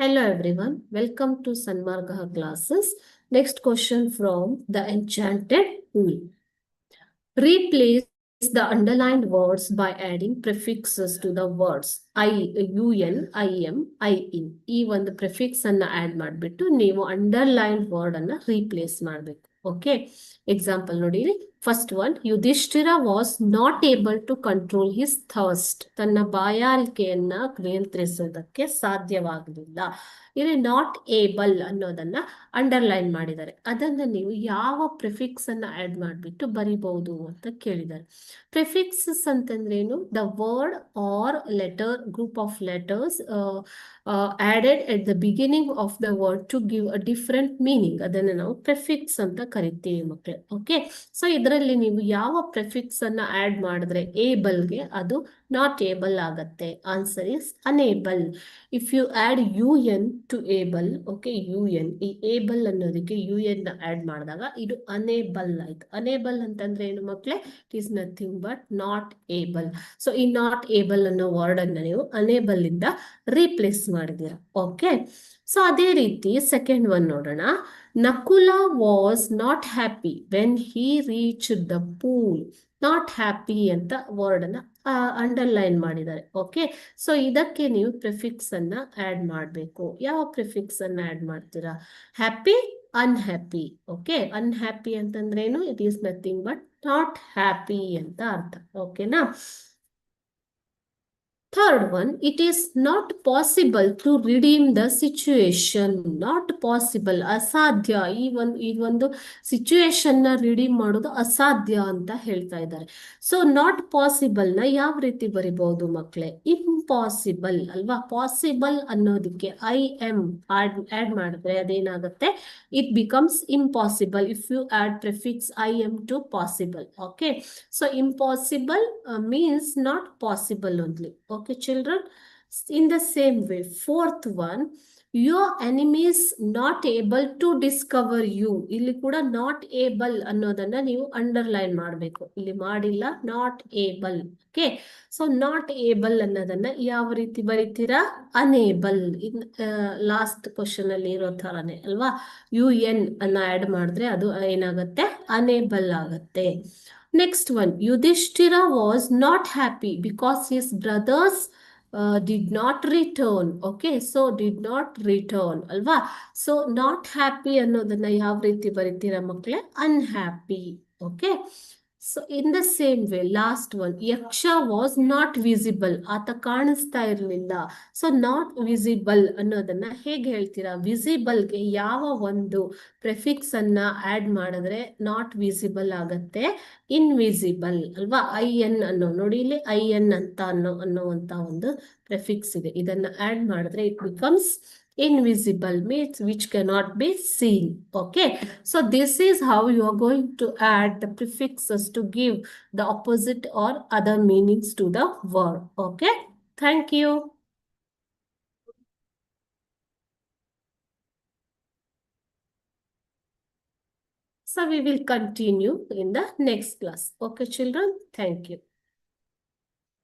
Hello everyone, welcome to Sanmargaha classes. Next question from the Enchanted Pool. Replace the underlined words by adding prefixes to the words un, im, in. ಈ ಒಂದು prefix ಅನ್ನ add ಮಾಡಿಬಿಟ್ಟು ನೀವು underline word ಅನ್ನ replace ಮಾಡಬೇಕು. Okay, example ನೋಡಿ. First one, Yudhishthira was not able to control his thirst. ತನ್ನ ಬಾಯಾರಿಕೆಯನ್ನ ನಿಯಂತ್ರಿಸೋದಕ್ಕೆ ಸಾಧ್ಯವಾಗಲಿಲ್ಲ. ಇಲ್ಲಿ ನಾಟ್ ಏಬಲ್ ಅನ್ನೋದನ್ನ ಅಂಡರ್ಲೈನ್ ಮಾಡಿದ್ದಾರೆ. ಅದನ್ನ ನೀವು ಯಾವ ಪ್ರಿಫಿಕ್ಸ್ ಅನ್ನ ಆಡ್ ಮಾಡಿಬಿಟ್ಟು ಬರಿಬಹುದು ಅಂತ ಕೇಳಿದ್ದಾರೆ. ಪ್ರಿಫಿಕ್ಸಸ್ ಅಂತಂದ್ರೇನು? The word or letter, group of letters added at the beginning of the word to give a different meaning. ಅದನ್ನ ನಾವು ಪ್ರಿಫಿಕ್ಸ್ ಅಂತ ಕರಿತೀವಿ ಮಕ್ಕಳೇ. ಓಕೆ, ಸೊ ಇದರಲ್ಲಿ ನೀವು ಯಾವ ಪ್ರಿಫಿಕ್ಸ್ ಅನ್ನ ಆಡ್ ಮಾಡಿದ್ರೆ ಏಬಲ್ಗೆ, ಅದು ನಾಟ್ ಏಬಲ್ ಆಗತ್ತೆ. Answer is unable. If you add UN to able, okay, UN, ಈ ಏಬಲ್ ಅನ್ನೋದಕ್ಕೆ UN ನ ಆಡ್ ಮಾಡಿದಾಗ ಇದು ಅನೇಬಲ್ ಆಯ್ತು. ಅನೇಬಲ್ ಅಂತಂದ್ರೆ ಏನು ಮಕ್ಕಳೇ? It is nothing but not able. So ಈ ನಾಟ್ ಏಬಲ್ ಅನ್ನೋ ವರ್ಡ್ ಅನ್ನ ನೀವು ಅನೇಬಲ್ ಇಂದ ರೀಪ್ಲೇಸ್ ಮಾಡಿದೀರ. ಓಕೆ, ಸೊ ಅದೇ ರೀತಿ ಸೆಕೆಂಡ್ ಒನ್ ನೋಡೋಣ. Nakula was not happy when he reach the pool. Not happy ಅಂತ ವರ್ಡ್ ಅನ್ನ ಅಂಡರ್ಲೈನ್ ಮಾಡಿದ್ದಾರೆ. ಓಕೆ, ಸೊ ಇದಕ್ಕೆ ನೀವು ಪ್ರಿಫಿಕ್ಸ್ ಅನ್ನ ಆಡ್ ಮಾಡಬೇಕು. ಯಾವ ಪ್ರಿಫಿಕ್ಸ್ ಅನ್ನ ಆಡ್ ಮಾಡ್ತೀರಾ? Happy, unhappy. ಓಕೆ, ಅನ್ಹ್ಯಾಪಿ ಅಂತಂದ್ರೇನು? It is nothing but not happy ಅಂತ ಅರ್ಥ. ಓಕೆನಾ? Third one, it is not possible to redeem the situation. Not possible, ಅಸಾಧ್ಯ. ಈ ಒಂದು ಸಿಚುಯೇಷನ್ ನ ರಿಡೀಮ್ ಮಾಡೋದು ಅಸಾಧ್ಯ ಅಂತ ಹೇಳ್ತಾ ಇದ್ದಾರೆ. ಸೊ ನಾಟ್ ಪಾಸಿಬಲ್ ನ ಯಾವ ರೀತಿ ಬರಿಬಹುದು ಮಕ್ಕಳೇ? ಇಂಪಾಸಿಬಲ್ ಅಲ್ವಾ? ಪಾಸಿಬಲ್ ಅನ್ನೋದಕ್ಕೆ IM ಆಡ್ ಮಾಡಿದ್ರೆ ಅದೇನಾಗುತ್ತೆ? It becomes impossible if you add prefix IM to possible. Okay, so impossible means not possible only. Okay children, in the same way, fourth one, your enemies not able to discover you. ಇಲ್ಲಿ ಕೂಡ not able ಅನ್ನೋದನ್ನ ನೀವು underline ಮಾಡಬೇಕು. ಇಲ್ಲಿ ಮಾಡಿಲ್ಲ, not able. Okay, so not able ಅನ್ನೋದನ್ನ ಯಾವ ರೀತಿ ಬರೀತೀರಾ? ಅನೇಬಲ್. ಇನ್ ಲಾಸ್ಟ್ ಕ್ವಶನ್ ಅಲ್ಲಿ ಇರೋ ಥರನೇ ಅಲ್ವಾ? UN ಅನ್ನ ಆಡ್ ಮಾಡಿದ್ರೆ ಅದು ಏನಾಗುತ್ತೆ? ಅನೇಬಲ್ ಆಗುತ್ತೆ. Next one, Yudhishthira was not happy because his brothers did not return. Okay, so did not return ಅಲ್ವಾ? So not happy ಅನ್ನೋದನ್ನ ಯಾವ ರೀತಿ ಬರೀತೀರಾ ಮಕ್ಕಳೇ? unhappy. Okay, so in the same way, last one, Yaksha was not visible. ಆತ ಕಾಣಿಸ್ತಾ ಇರಲಿಲ್ಲ. So not visible ಅನ್ನೋದನ್ನ ಹೇಗೆ ಹೇಳ್ತೀರಾ? ವಿಸಿಬಲ್ಗೆ ಯಾವ ಒಂದು ಪ್ರಿಫಿಕ್ಸ್ ಅನ್ನ ಆಡ್ ಮಾಡಿದ್ರೆ ನಾಟ್ ವಿಸಿಬಲ್ ಆಗತ್ತೆ? ಇನ್ವಿಸಿಬಲ್ ಅಲ್ವಾ? IN ಅನ್ನೋ ನೋಡಿ, ಇಲ್ಲಿ IN ಅಂತ ಅನ್ನುವಂತ ಒಂದು ಪ್ರಿಫಿಕ್ಸ್ ಇದೆ. ಇದನ್ನ ಆಡ್ ಮಾಡಿದ್ರೆ it becomes invisible, means which cannot be seen. Okay, so this is how you are going to add the prefixes to give the opposite or other meanings to the word. Okay, thank you. So we will continue in the next class. Okay children, thank you.